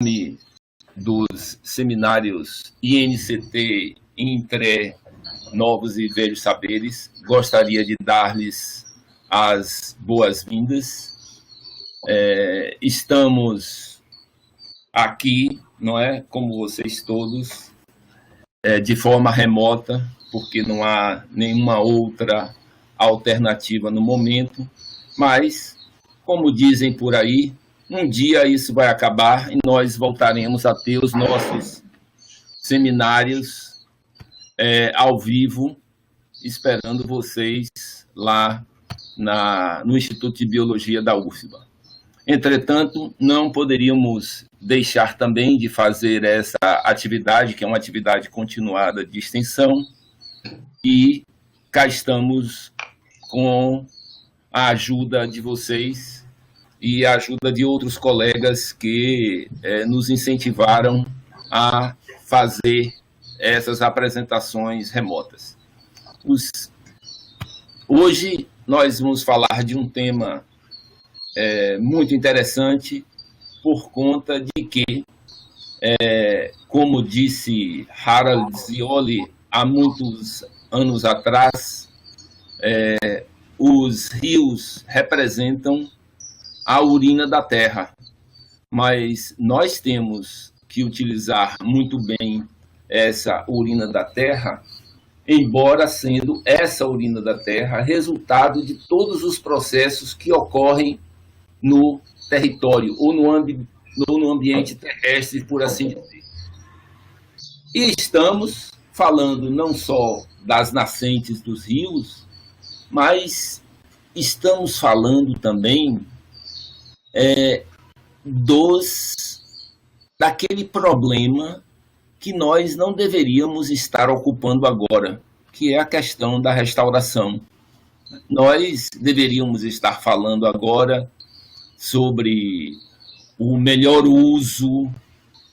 nome dos seminários INCT, Intre, Novos e Velhos Saberes, gostaria de dar-lhes as boas-vindas. Estamos aqui, não é, como vocês todos, de forma remota, porque não há nenhuma outra alternativa no momento, mas, como dizem por aí, um dia isso vai acabar e nós voltaremos a ter os nossos seminários ao vivo, esperando vocês lá no Instituto de Biologia da UFBA. Entretanto, não poderíamos deixar também de fazer essa atividade, que é uma atividade continuada de extensão, e cá estamos com a ajuda de vocês e a ajuda de outros colegas que nos incentivaram a fazer essas apresentações remotas. Hoje nós vamos falar de um tema muito interessante, por conta de que, como disse Harald Zioli há muitos anos atrás, os rios representam a urina da terra, mas nós temos que utilizar muito bem essa urina da terra, embora sendo essa urina da terra resultado de todos os processos que ocorrem no território ou no ambiente terrestre, por assim dizer. E estamos falando não só das nascentes dos rios, mas estamos falando também daquele problema que nós não deveríamos estar ocupando agora, que é a questão da restauração. Nós deveríamos estar falando agora sobre o melhor uso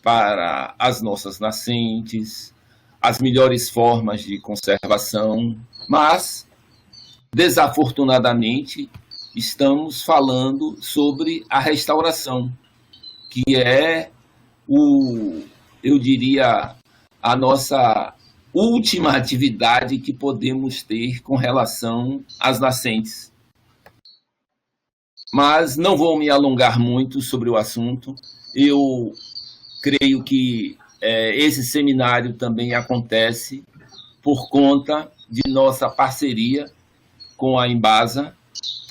para as nossas nascentes, as melhores formas de conservação, mas, desafortunadamente, estamos falando sobre a restauração, que é eu diria, a nossa última atividade que podemos ter com relação às nascentes. Mas não vou me alongar muito sobre o assunto. Eu creio que esse seminário também acontece por conta de nossa parceria com a Embasa,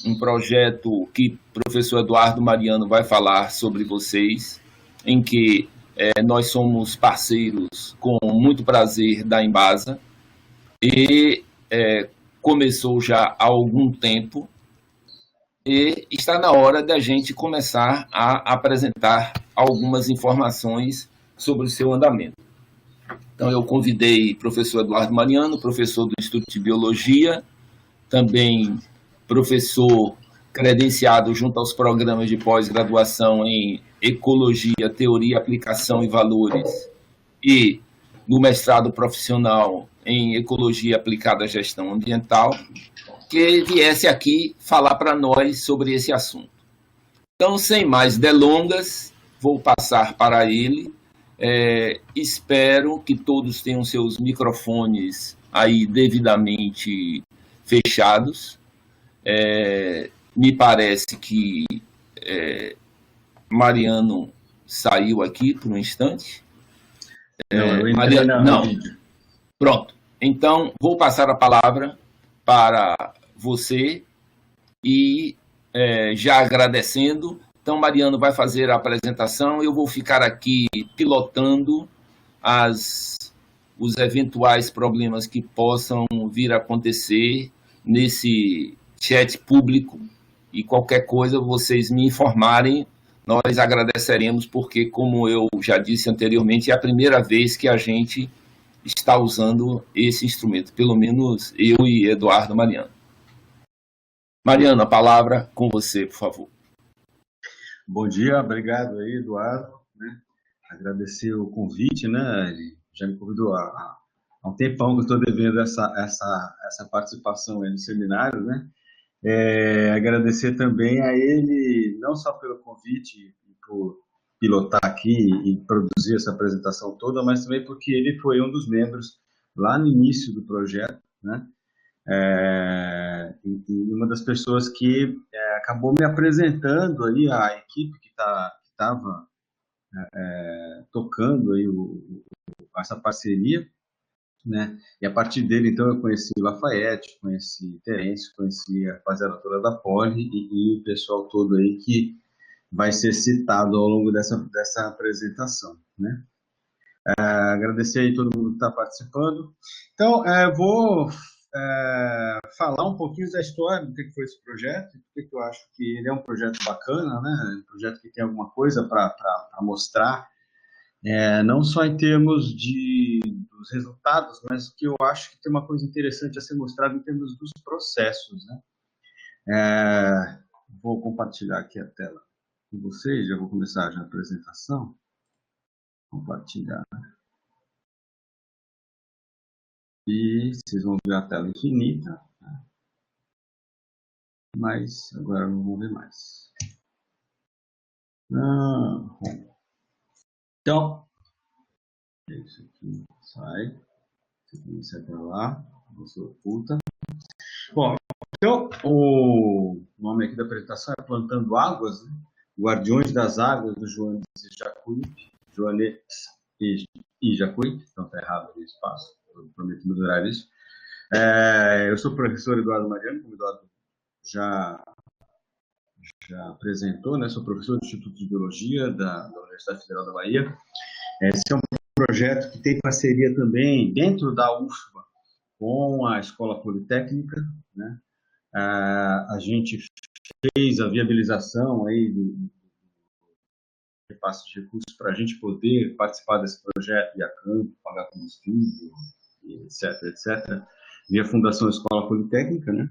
um projeto que o professor Eduardo Mariano vai falar sobre vocês, em que nós somos parceiros com muito prazer da Embasa, e começou já há algum tempo, e está na hora da gente começar a apresentar algumas informações sobre o seu andamento. Então, eu convidei o professor Eduardo Mariano, professor do Instituto de Biologia, também professor credenciado junto aos programas de pós-graduação em Ecologia, Teoria, Aplicação e Valores, e no mestrado profissional em Ecologia Aplicada à Gestão Ambiental, que viesse aqui falar para nós sobre esse assunto. Então, sem mais delongas, vou passar para ele. Espero que todos tenham seus microfones aí devidamente fechados. Me parece que Mariano saiu aqui por um instante. Não. Pronto. Então, vou passar a palavra para você e já agradecendo. Então, Mariano vai fazer a apresentação, eu vou ficar aqui pilotando os eventuais problemas que possam vir a acontecer nesse chat público, e qualquer coisa vocês me informarem, nós agradeceremos, porque, como eu já disse anteriormente, é a primeira vez que a gente está usando esse instrumento, pelo menos eu e Eduardo Mariano. Mariano, a palavra com você, por favor. Bom dia, obrigado aí, Eduardo. Agradecer o convite, Ele já me convidou há um tempão que eu estou devendo essa participação aí no seminário, Agradecer também a ele, não só pelo convite e por pilotar aqui e produzir essa apresentação toda, mas também porque ele foi um dos membros lá no início do projeto, né? E uma das pessoas que acabou me apresentando aí a equipe que estava tocando aí essa parceria, né? E a partir dele, então, eu conheci o Lafayette, conheci Terence, conheci a rapaziada toda da Poli e o pessoal todo aí que vai ser citado ao longo dessa apresentação, né? Agradecer aí todo mundo que está participando. Então, vou falar um pouquinho da história do que foi esse projeto, porque eu acho que ele é um projeto bacana, né? Um projeto que tem alguma coisa para mostrar, não só em termos dos resultados, mas que eu acho que tem uma coisa interessante a ser mostrada em termos dos processos, né? Vou compartilhar aqui a tela com vocês, já vou começar já a apresentação. Compartilhar. E vocês vão ver a tela infinita, né? Mas agora não vou ver mais. Então, isso aqui sai. Isso aqui sai para lá. Você oculta. Bom, então, o nome aqui da apresentação é Plantando Águas, né? Guardiões das Águas, do Joanes e Jacuí. Então, está errado o espaço. Eu prometo melhorar isso. Eu sou o professor Eduardo Mariano, como o Eduardo já apresentou, né? Sou professor do Instituto de Biologia da Universidade Federal da Bahia. Esse é um projeto que tem parceria também dentro da UFBA com a Escola Politécnica, né? A gente fez a viabilização aí do repasse de recursos para a gente poder participar desse projeto, ir a campo, pagar combustível, etc, etc, via Fundação Escola Politécnica, né?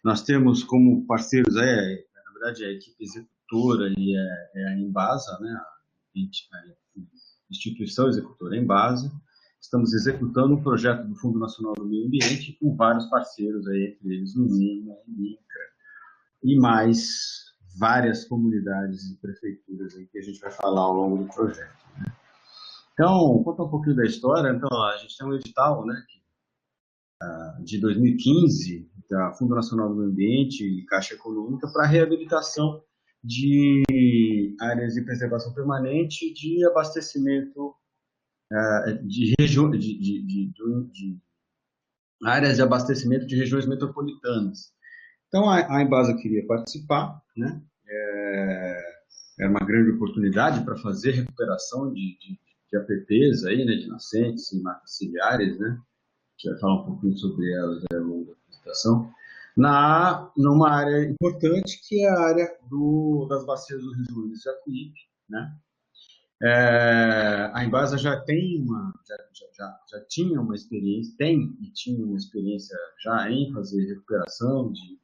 Nós temos como parceiros, na verdade, a equipe executora e a Embasa, né? A instituição executora Embasa. Estamos executando um projeto do Fundo Nacional do Meio Ambiente com vários parceiros, aí, entre eles o NIMA, o INCRA, e mais várias comunidades e prefeituras aí que a gente vai falar ao longo do projeto, né? Então, conta um pouquinho da história. Então, a gente tem um edital, né, de 2015, da Fundo Nacional do Meio Ambiente e Caixa Econômica, para reabilitação de áreas de preservação permanente de abastecimento de áreas de abastecimento de regiões metropolitanas. Então, a Embasa queria participar, né? Era uma grande oportunidade para fazer recuperação de APPs aí, né, de nascentes e matas ciliares, né? A gente vai falar um pouquinho sobre elas ao longo da apresentação, numa área importante, que é a área das bacias do Rio Joanes e Jacuípe, né? A Embasa já tinha uma experiência, tinha uma experiência já em fazer recuperação de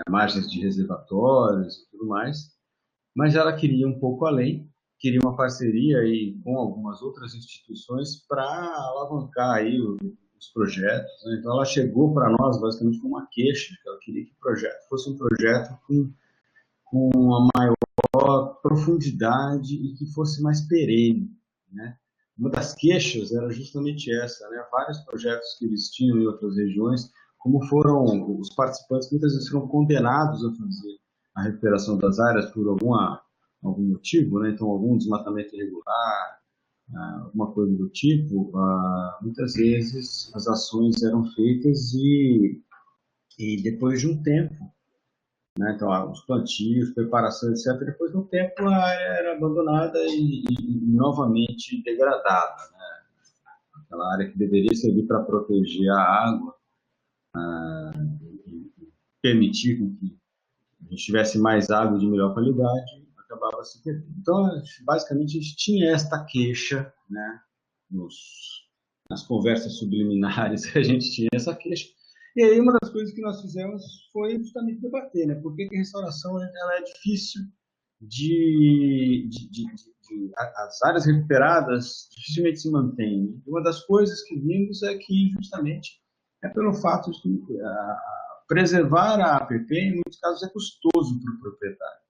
margens de reservatórios e tudo mais, mas ela queria um pouco além, queria uma parceria aí com algumas outras instituições para alavancar aí os projetos, né? Então ela chegou para nós basicamente com uma queixa, que ela queria que o projeto fosse um projeto com uma maior profundidade e que fosse mais perene, né? Uma das queixas era justamente essa, né? Vários projetos que eles tinham em outras regiões, como foram os participantes muitas vezes foram condenados a fazer a recuperação das áreas por algum motivo, né? Então algum desmatamento irregular, alguma coisa do tipo, muitas vezes as ações eram feitas e depois de um tempo, né? Então, os plantios, preparação, etc. Depois de um tempo, a área era abandonada e novamente degradada, né? Aquela área que deveria servir para proteger a água e permitir que a gente tivesse mais água de melhor qualidade, acabava se perdendo. Então, basicamente, a gente tinha esta queixa, né? Nas conversas subliminares, a gente tinha essa queixa. E aí uma das coisas que nós fizemos foi justamente debater, né? Por que a restauração ela é difícil as áreas recuperadas dificilmente se mantêm. Uma das coisas que vimos é que justamente é pelo fato de preservar a APP, em muitos casos, é custoso para o proprietário.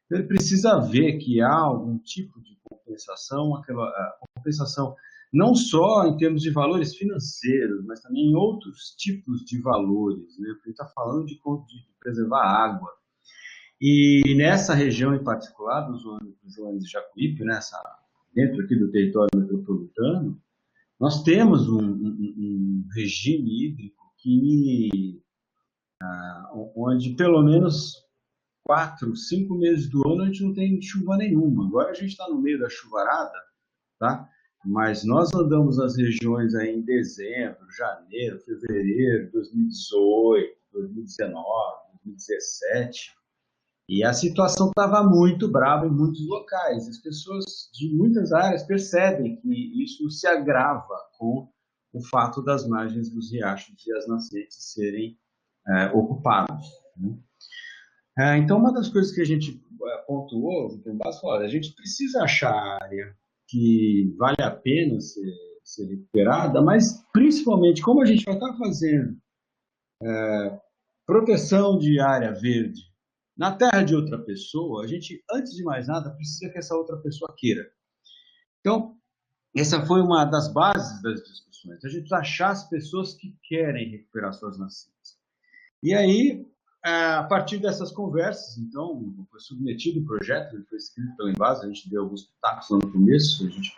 Ele precisa ver que há algum tipo de compensação, aquela compensação não só em termos de valores financeiros, mas também em outros tipos de valores, né? Porque ele está falando de preservar a água. E nessa região em particular, dos Joanes de Jacuípe, dentro aqui do território metropolitano, nós temos um regime hídrico onde pelo menos 4, 5 meses do ano a gente não tem chuva nenhuma. Agora a gente está no meio da chuvarada, tá? Mas nós andamos nas regiões aí em dezembro, janeiro, fevereiro, 2018, 2019, 2017, e a situação estava muito brava em muitos locais. As pessoas de muitas áreas percebem que isso se agrava com o fato das margens dos riachos e as nascentes serem ocupadas, né? Então, uma das coisas que a gente pontuou, a gente precisa achar a área que vale a pena ser recuperada, mas principalmente como a gente vai estar fazendo proteção de área verde na terra de outra pessoa, a gente, antes de mais nada, precisa que essa outra pessoa queira. Então, essa foi uma das bases das discussões. A gente precisa achar as pessoas que querem recuperar suas nascentes. E aí, a partir dessas conversas, então, foi submetido o projeto, ele foi escrito pela Embasa, a gente deu alguns pitacos lá no começo, a gente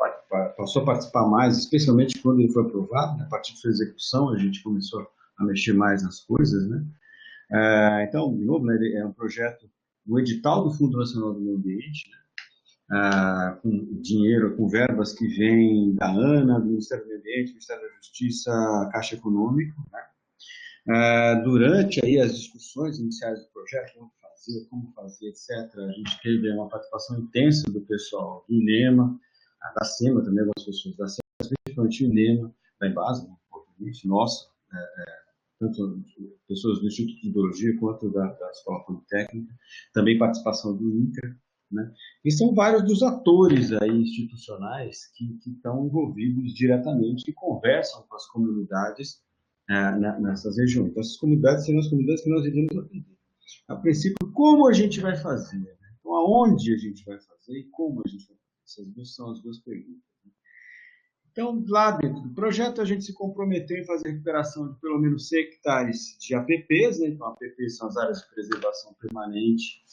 passou a participar mais, especialmente quando ele foi aprovado, né? A partir de sua execução, a gente começou a mexer mais nas coisas, né? Então, de novo, né, é um projeto, o edital do Fundo Nacional do Meio Ambiente, né? Com dinheiro, com verbas que vêm da ANA, do Ministério do Meio Ambiente, do Ministério da Justiça, Caixa Econômica, né? Durante aí as discussões iniciais do projeto, como fazer, etc., a gente teve uma participação intensa do pessoal do INEMA, da SEMA também, algumas pessoas da SEMA, principalmente o INEMA, da Embasa, obviamente, nossa, tanto pessoas do Instituto de Biologia quanto da Escola Politécnica, também participação do INCRA, né? E são vários dos atores aí institucionais que estão envolvidos diretamente e conversam com as comunidades nessas regiões. Então, essas comunidades serão as comunidades que nós iremos atender. A princípio, como a gente vai fazer? Né? Então, aonde a gente vai fazer e como a gente vai fazer? Essas duas são as duas perguntas. Então, lá dentro do projeto, a gente se comprometeu em fazer a recuperação de pelo menos 100 hectares de APPs, né? Então, APPs são as áreas de preservação permanente,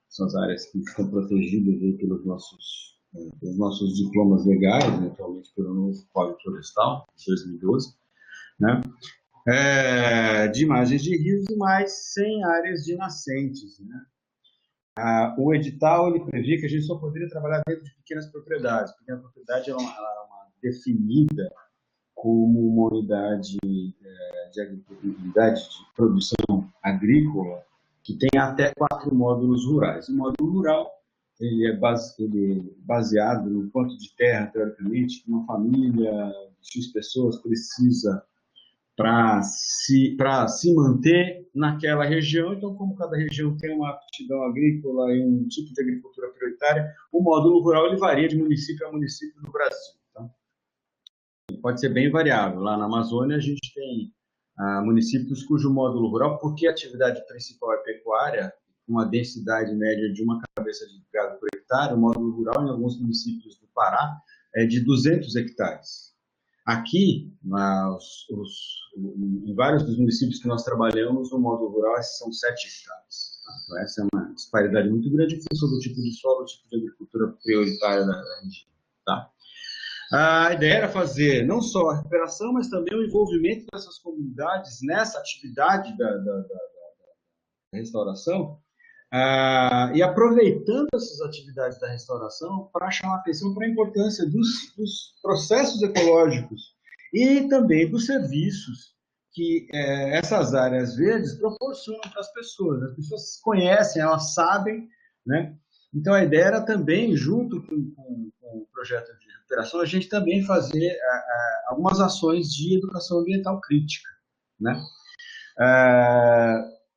são as áreas que estão protegidas aí pelos nossos diplomas legais, né? Atualmente pelo novo Código Florestal, de 2012, né? De margens de rios e mais 100 áreas de nascentes, né? O edital ele previa que a gente só poderia trabalhar dentro de pequenas propriedades. Pequena propriedade é uma definida como uma unidade de produção agrícola que tem até 4 módulos rurais. O módulo rural ele é baseado no quanto de terra, teoricamente, que uma família de X pessoas precisa para se manter naquela região. Então, como cada região tem uma aptidão agrícola e um tipo de agricultura prioritária, o módulo rural ele varia de município a município no Brasil. Tá? Pode ser bem variável. Lá na Amazônia, a gente tem municípios cujo módulo rural, porque a atividade principal é pecuária, uma densidade média de uma cabeça de gado por hectare, o módulo rural em alguns municípios do Pará é de 200 hectares. Aqui, em vários dos municípios que nós trabalhamos, o módulo rural são 7 hectares. Tá? Então, essa é uma disparidade muito grande em função do tipo de solo, do tipo de agricultura prioritária da região. Tá? A ideia era fazer não só a recuperação, mas também o envolvimento dessas comunidades nessa atividade da restauração, e aproveitando essas atividades da restauração para chamar atenção para a importância dos processos ecológicos e também dos serviços que essas áreas verdes proporcionam para as pessoas. As pessoas conhecem, elas sabem, né? Então, a ideia era também, junto com o projeto de recuperação, a gente também fazer algumas ações de educação ambiental crítica, né?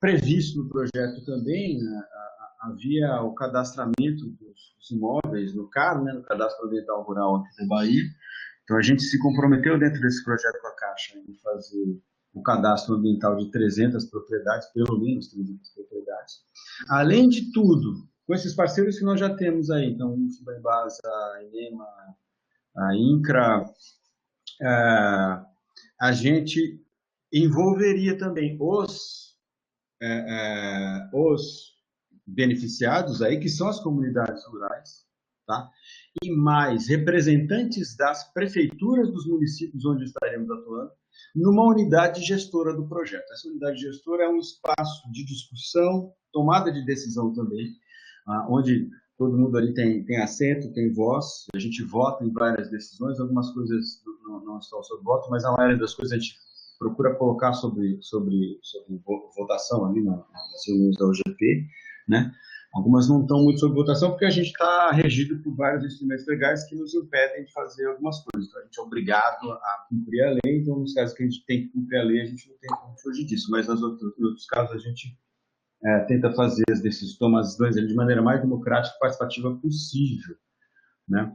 Previsto no projeto também, havia o cadastramento dos imóveis no CAR, né, no Cadastro Ambiental Rural aqui da Bahia. Então, a gente se comprometeu dentro desse projeto com a Caixa em fazer o cadastro ambiental de 300 propriedades, pelo menos 300 propriedades. Além de tudo, com esses parceiros que nós já temos aí, então, o UFBA, a Embasa, a INEMA, a INCRA, a gente envolveria também os beneficiados aí, que são as comunidades rurais, tá? E mais representantes das prefeituras dos municípios onde estaremos atuando, numa unidade gestora do projeto. Essa unidade gestora é um espaço de discussão, tomada de decisão também, onde todo mundo ali tem assento, tem voz, a gente vota em várias decisões, algumas coisas não estão sob voto, mas a maioria das coisas a gente procura colocar sobre votação ali nas reuniões da UGP, né? Algumas não estão muito sob votação porque a gente está regido por vários instrumentos legais que nos impedem de fazer algumas coisas. Então, a gente é obrigado a cumprir a lei, então nos casos que a gente tem que cumprir a lei, a gente não tem como fugir disso, mas nos outros casos a gente tenta fazer as decisões, toma as decisões de maneira mais democrática e participativa possível, né?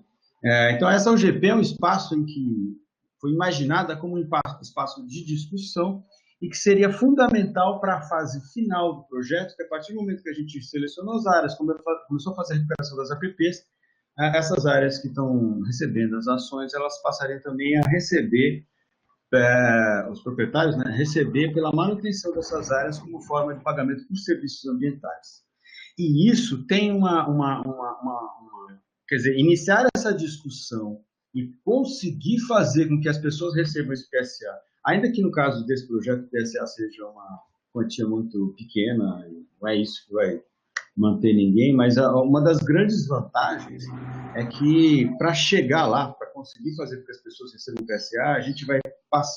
Então, essa UGP é um espaço em que foi imaginada como um espaço de discussão e que seria fundamental para a fase final do projeto, que a partir do momento que a gente selecionou as áreas, começou a fazer a recuperação das APPs, essas áreas que estão recebendo as ações, elas passariam também a receber, os proprietários, né, receber pela manutenção dessas áreas como forma de pagamento por serviços ambientais. E isso tem quer dizer, iniciar essa discussão e conseguir fazer com que as pessoas recebam esse PSA, ainda que no caso desse projeto o PSA seja uma quantia muito pequena, não é isso que vai manter ninguém, mas uma das grandes vantagens é que para chegar lá, para conseguir fazer com que as pessoas recebam o PSA, a gente vai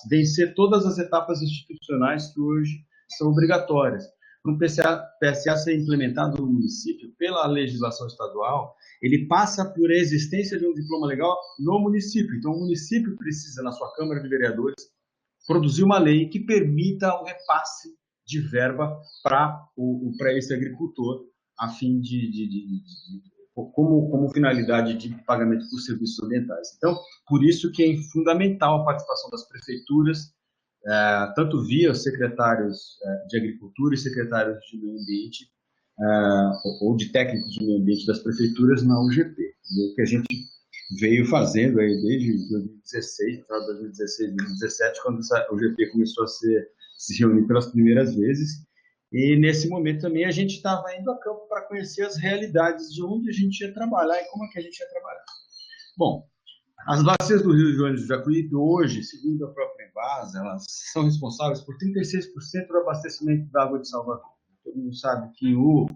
vencer todas as etapas institucionais que hoje são obrigatórias. Para um PSA ser implementado no município pela legislação estadual, ele passa por a existência de um diploma legal no município. Então, o município precisa, na sua Câmara de Vereadores, produzir uma lei que permita o repasse de verba para esse agricultor, a fim como finalidade de pagamento por serviços ambientais. Então, por isso que é fundamental a participação das prefeituras, tanto via secretários de Agricultura e secretários de Meio Ambiente, ou de técnicos de meio ambiente das prefeituras na UGP, o que a gente veio fazendo aí desde 2016, 2017, quando a UGP começou a se reunir pelas primeiras vezes, e nesse momento também a gente estava indo a campo para conhecer as realidades de onde a gente ia trabalhar e como é que a gente ia trabalhar. Bom, as bacias do Rio Joanes do Jacuípe hoje, segundo a própria Embasa, elas são responsáveis por 36% do abastecimento da água de Salvador. Todo mundo sabe que o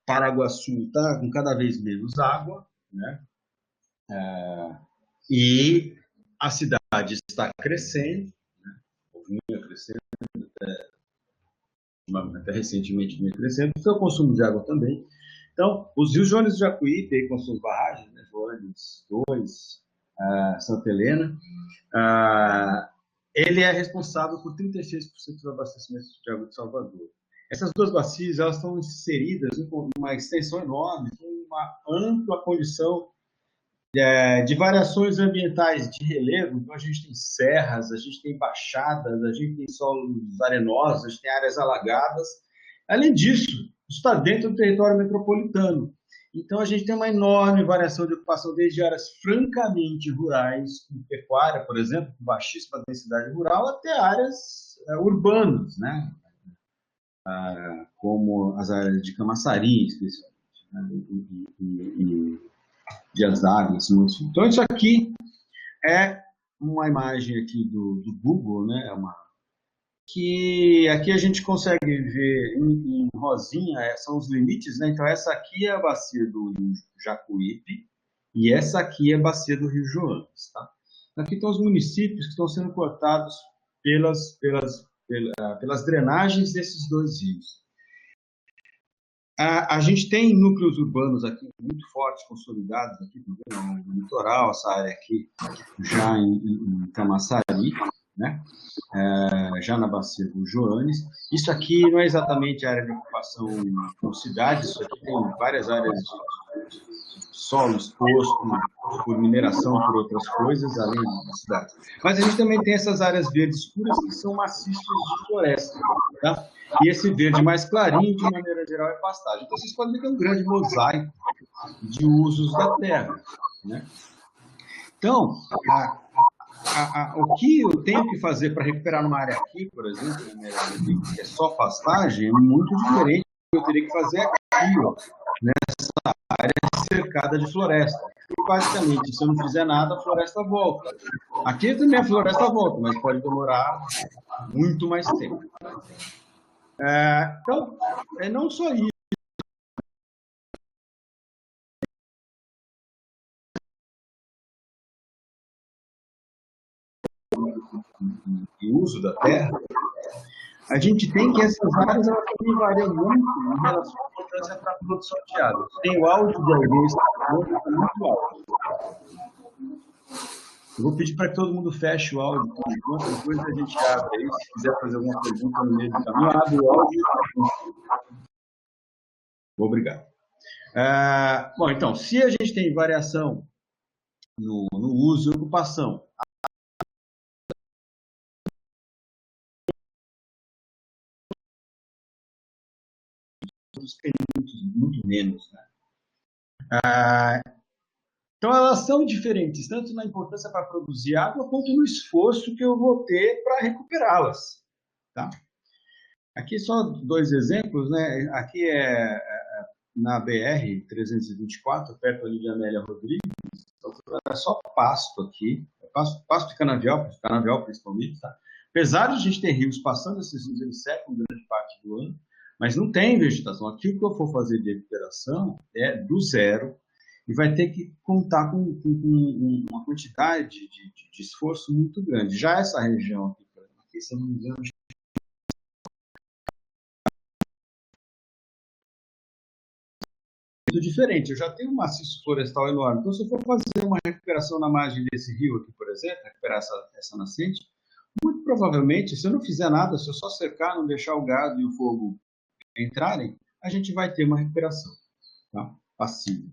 Paraguaçu está com cada vez menos água, né? E a cidade está crescendo, né? Vinha crescendo, até recentemente vinha crescendo, o seu consumo de água também. Então, os rios Joanes do Jacuípe, com suas barragens, né? Joanes 2, Santa Helena, ele é responsável por 36% do abastecimento de água de Salvador. Essas duas bacias, elas estão inseridas em uma extensão enorme, com uma ampla condição de variações ambientais de relevo. Então, a gente tem serras, a gente tem baixadas, a gente tem solos arenosos, a gente tem áreas alagadas. Além disso, está dentro do território metropolitano. Então, a gente tem uma enorme variação de ocupação, desde áreas francamente rurais, como pecuária, por exemplo, com baixíssima densidade rural, até áreas urbanas, né? Como as áreas de Camaçari, especialmente, né? e de as águas. Então, isso aqui é uma imagem aqui do Google, né? Que aqui a gente consegue ver em rosinha, são os limites, né? Então, essa aqui é a bacia do Rio Jacuípe e essa aqui é a bacia do Rio Joanes, tá? Aqui estão os municípios que estão sendo cortados pelas drenagens desses dois rios. A gente tem núcleos urbanos aqui muito fortes, consolidados, aqui no litoral, essa área aqui já em Camaçari, né? Já na bacia do Joanes. Isso aqui não é exatamente a área de ocupação com cidades, isso aqui tem várias áreas de solo exposto por mineração, por outras coisas, além da cidade. Mas a gente também tem essas áreas verdes escuras que são maciços de floresta, tá? E esse verde mais clarinho, de maneira geral, é pastagem. Então, vocês podem ver que é um grande mosaico de usos da terra, né? Então, o que eu tenho que fazer para recuperar numa área aqui, por exemplo, que é só pastagem, é muito diferente do que eu teria que fazer aqui, ó, nessa área cercada de floresta. E, basicamente, se eu não fizer nada, a floresta volta. Aqui também a floresta volta, mas pode demorar muito mais tempo. Então, é não só isso. E uso da terra, a gente tem que essas áreas elas também variam muito em relação à importância para a produção de água. Tem o áudio de alguém muito alto. Eu vou pedir para que todo mundo feche o áudio por enquanto, depois a gente abre aí. Se quiser fazer alguma pergunta no meio do caminho, abre o áudio. Obrigado. Bom, então, se a gente tem variação no uso e ocupação, tem muito menos, né? Então, elas são diferentes, tanto na importância para produzir água, quanto no esforço que eu vou ter para recuperá-las. Tá? Aqui só 2 exemplos, né? Aqui é na BR-324, perto ali de Amélia Rodrigues, então, é só pasto aqui, pasto de canavial principalmente, tá? Apesar de a gente ter rios passando, esses rios eles secam grande parte do ano, mas não tem vegetação. Aqui o que eu for fazer de recuperação é do zero, e vai ter que contar com uma quantidade de esforço muito grande. Já essa região aqui, se eu não me engano, é muito diferente. Eu já tenho um maciço florestal enorme. Então, se eu for fazer uma recuperação na margem desse rio aqui, por exemplo, recuperar essa nascente, muito provavelmente, se eu não fizer nada, se eu só cercar, não deixar o gado e o fogo entrarem, a gente vai ter uma recuperação, tá? Passiva.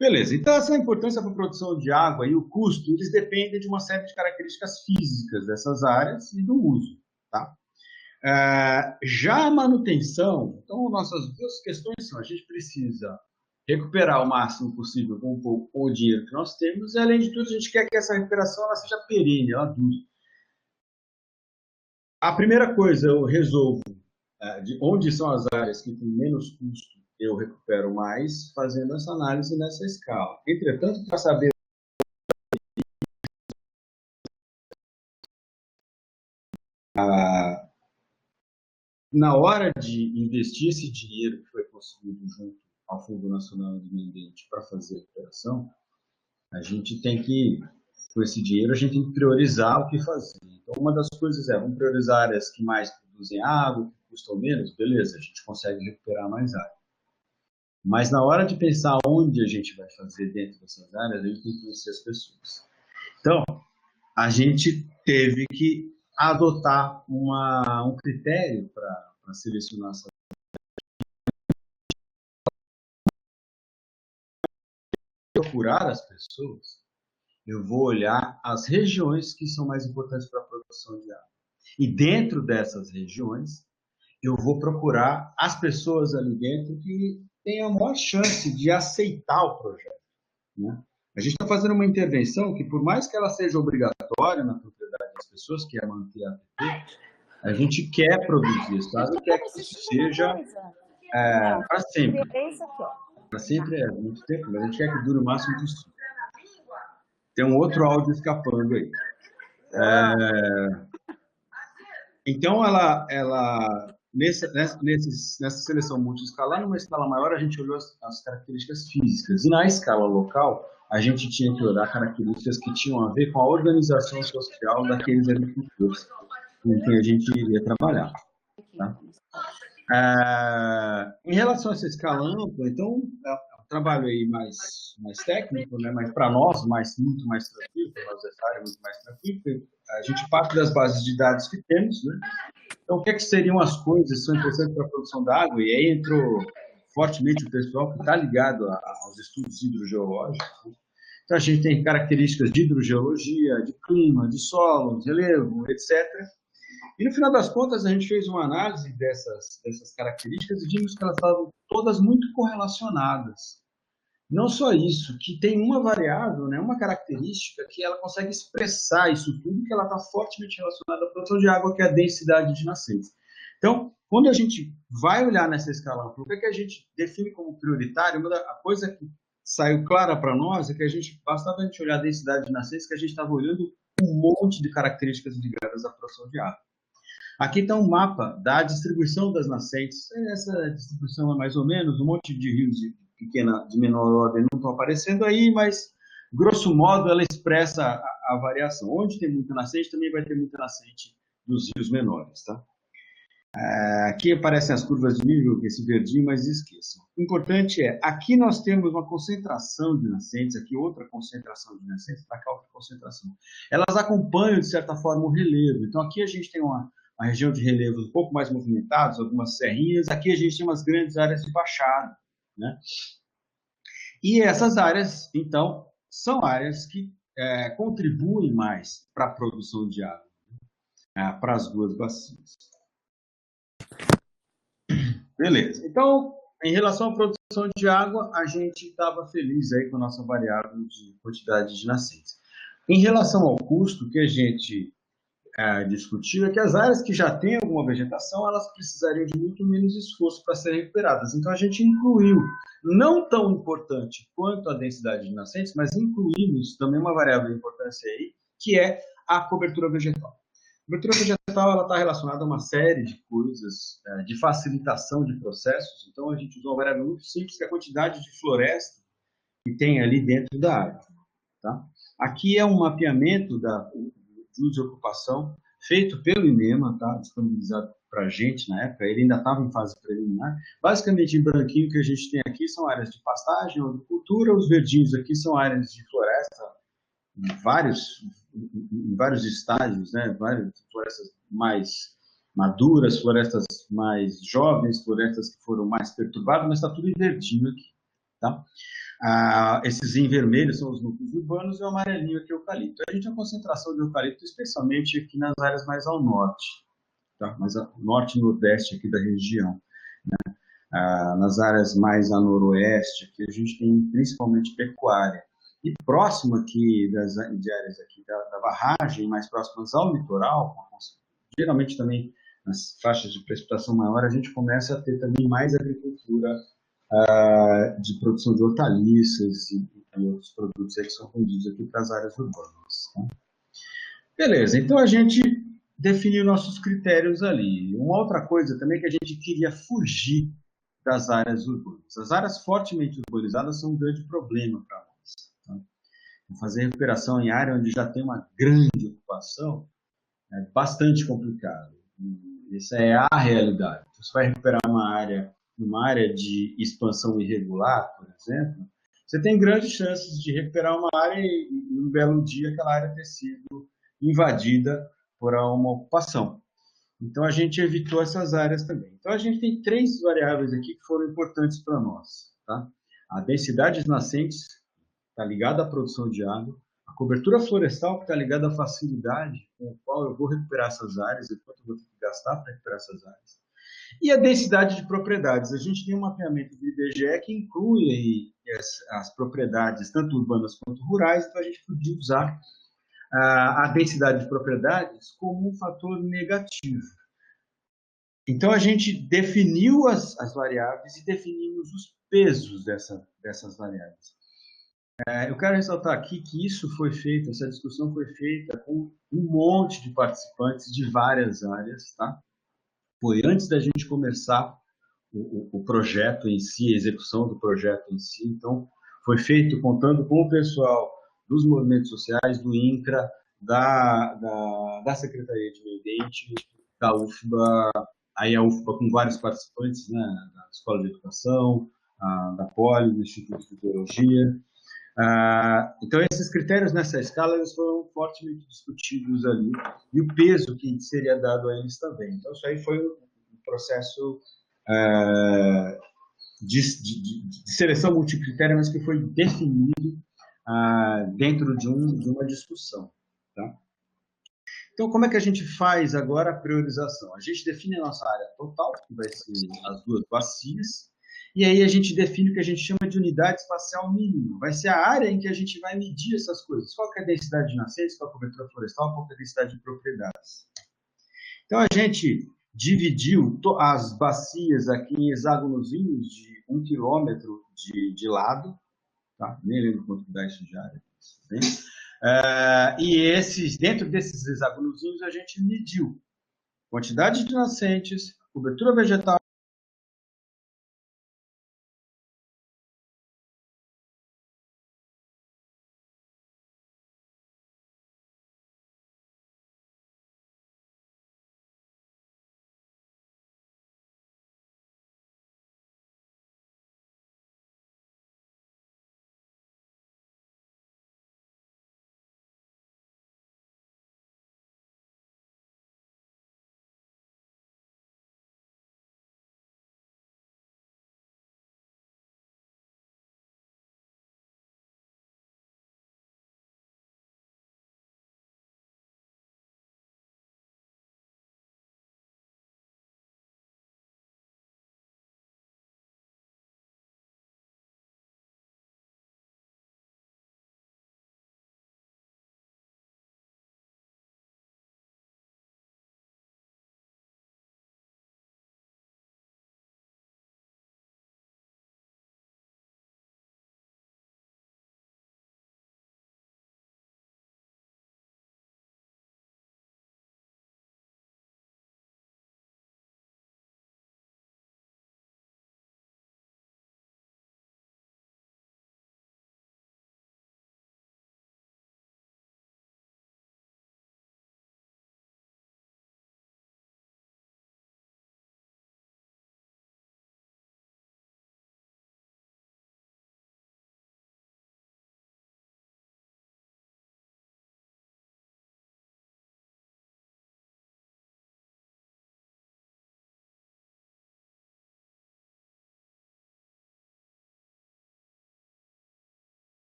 Beleza, então essa importância para a produção de água e o custo, eles dependem de uma série de características físicas dessas áreas e do uso, tá? Já a manutenção, então nossas 2 questões são, a gente precisa recuperar o máximo possível com o dinheiro que nós temos e, além de tudo, a gente quer que essa recuperação ela seja perene, ela dure. A primeira coisa, eu resolvo de onde são as áreas que têm menos custo, eu recupero mais, fazendo essa análise nessa escala. Entretanto, para saber na hora de investir esse dinheiro que foi conseguido junto ao Fundo Nacional de Meio Ambiente para fazer a recuperação, a gente tem que, com esse dinheiro, a gente tem que priorizar o que fazer. Então, uma das coisas vamos priorizar áreas que mais produzem água, que custam menos, beleza, a gente consegue recuperar mais área. Mas na hora de pensar onde a gente vai fazer dentro dessas áreas, a gente tem que conhecer as pessoas. Então, a gente teve que adotar um critério para selecionar essa. Procurar as pessoas, eu vou olhar as regiões que são mais importantes para a produção de água. E dentro dessas regiões, eu vou procurar as pessoas ali dentro que têm a maior chance de aceitar o projeto, né? A gente está fazendo uma intervenção que, por mais que ela seja obrigatória na propriedade das pessoas, que é manter a APP, a gente quer produzir essa água, quer que isso seja para sempre. Para sempre é muito tempo, mas a gente quer que dure o máximo possível. Tem um outro áudio escapando aí. Então, nessa seleção multiescalar, numa escala maior, a gente olhou as características físicas. E na escala local, a gente tinha que olhar características que tinham a ver com a organização social daqueles agricultores com quem a gente iria trabalhar. Tá? Em relação a essa escala ampla, então, é um trabalho aí mais técnico, né? Mas para nós, muito mais tranquilo, para nós dessa área, muito mais tranquilo, porque a gente parte das bases de dados que temos, né? Então, o que seriam as coisas que são interessantes para a produção da água? E aí entrou fortemente o pessoal que está ligado aos estudos hidrogeológicos. Então, a gente tem características de hidrogeologia, de clima, de solo, de relevo, etc. E, no final das contas, a gente fez uma análise dessas características e vimos que elas estavam todas muito correlacionadas. Não só isso, que tem uma variável, né, uma característica que ela consegue expressar isso tudo, que ela está fortemente relacionada à produção de água, que é a densidade de nascentes. Então, quando a gente vai olhar nessa escala ampla, o que a gente define como prioritário, a coisa que saiu clara para nós é que bastava a gente olhar a densidade de nascentes, que a gente estava olhando um monte de características ligadas à produção de água. Aqui está um mapa da distribuição das nascentes. Essa distribuição é mais ou menos, um monte de rios de menor ordem não estão aparecendo aí, mas, grosso modo, ela expressa a variação. Onde tem muita nascente, também vai ter muita nascente dos rios menores. Tá? Aqui aparecem as curvas de nível, esse verdinho, mas esqueçam. O importante é, aqui nós temos uma concentração de nascentes, aqui outra concentração de nascentes, para cá outra concentração. Elas acompanham, de certa forma, o relevo. Então, aqui a gente tem uma região de relevos um pouco mais movimentados, algumas serrinhas. Aqui a gente tem umas grandes áreas de baixada, né? E essas áreas, então, são áreas que contribuem mais para a produção de água, para as duas bacias. Beleza. Então, em relação à produção de água, a gente estava feliz aí com a nossa variável de quantidade de nascentes. Em relação ao custo, o que a gente discutiu é que as áreas que já têm alguma vegetação, elas precisariam de muito menos esforço para serem recuperadas. Então, a gente incluiu, não tão importante quanto a densidade de nascentes, mas incluímos também uma variável de importância aí, que é a cobertura vegetal. A cobertura vegetal ela está relacionada a uma série de coisas, de facilitação de processos. Então, a gente usou uma variável muito simples, que é a quantidade de floresta que tem ali dentro da área. Tá? Aqui é um mapeamento de uso e ocupação feito pelo INEMA, tá? Disponibilizado para a gente na época, ele ainda estava em fase preliminar. Basicamente, em branquinho, o que a gente tem aqui são áreas de pastagem, agricultura, os verdinhos aqui são áreas de floresta, em vários estágios, né? Várias florestas mais maduras, florestas mais jovens, florestas que foram mais perturbadas, mas está tudo em verdinho aqui. Tá? Esses em vermelho são os núcleos urbanos e o amarelinho aqui é o eucalipto. A gente tem uma concentração de eucalipto, especialmente aqui nas áreas mais ao norte, tá? Mais ao norte e nordeste aqui da região. Né? Nas áreas mais a noroeste, aqui a gente tem principalmente pecuária. E próximo aqui de áreas aqui da barragem, mais próximas ao litoral, geralmente também nas faixas de precipitação maior, a gente começa a ter também mais agricultura de produção de hortaliças e outros produtos aí que são vendidos aqui para as áreas urbanas. Tá? Beleza, então a gente definiu nossos critérios ali. Uma outra coisa também é que a gente queria fugir das áreas urbanas. As áreas fortemente urbanizadas são um grande problema para nós. Tá? Fazer recuperação em área onde já tem uma grande ocupação é bastante complicado. Essa é a realidade. Você vai recuperar numa área de expansão irregular, por exemplo, você tem grandes chances de recuperar uma área e, um belo dia, aquela área ter sido invadida por uma ocupação. Então, a gente evitou essas áreas também. Então, a gente tem 3 variáveis aqui que foram importantes para nós. Tá? A densidade de nascentes está ligada à produção de água, a cobertura florestal, que está ligada à facilidade com a qual eu vou recuperar essas áreas e quanto eu vou ter que gastar para recuperar essas áreas. E a densidade de propriedades. A gente tem um mapeamento do IBGE que inclui aí as propriedades, tanto urbanas quanto rurais, então a gente podia usar a densidade de propriedades como um fator negativo. Então a gente definiu as variáveis e definimos os pesos dessas variáveis. Eu quero ressaltar aqui que essa discussão foi feita com um monte de participantes de várias áreas, tá? Foi antes da gente começar o projeto em si, a execução do projeto em si. Então, foi feito contando com o pessoal dos movimentos sociais, do INCRA, da Secretaria de Meio Ambiente, da UFBA, aí a UFBA com vários participantes, né, da Escola de Educação, da Poli, do Instituto de Biologia. Então, esses critérios nessa escala eles foram fortemente discutidos ali, e o peso que seria dado a eles também. Então, isso aí foi um processo de seleção multicritério, mas que foi definido dentro de uma discussão. Tá? Então, como é que a gente faz agora a priorização? A gente define a nossa área total, que vai ser as 2 bacias, e aí a gente define o que a gente chama de unidade espacial mínima. Vai ser a área em que a gente vai medir essas coisas. Qual que é a densidade de nascentes, qual é a cobertura florestal, qual que é a densidade de propriedades. Então, a gente dividiu as bacias aqui em hexágonozinhos de 1 quilômetro de lado, tá? Nem lembro quanto dá isso de área. E dentro desses hexágonozinhos a gente mediu quantidade de nascentes, cobertura vegetal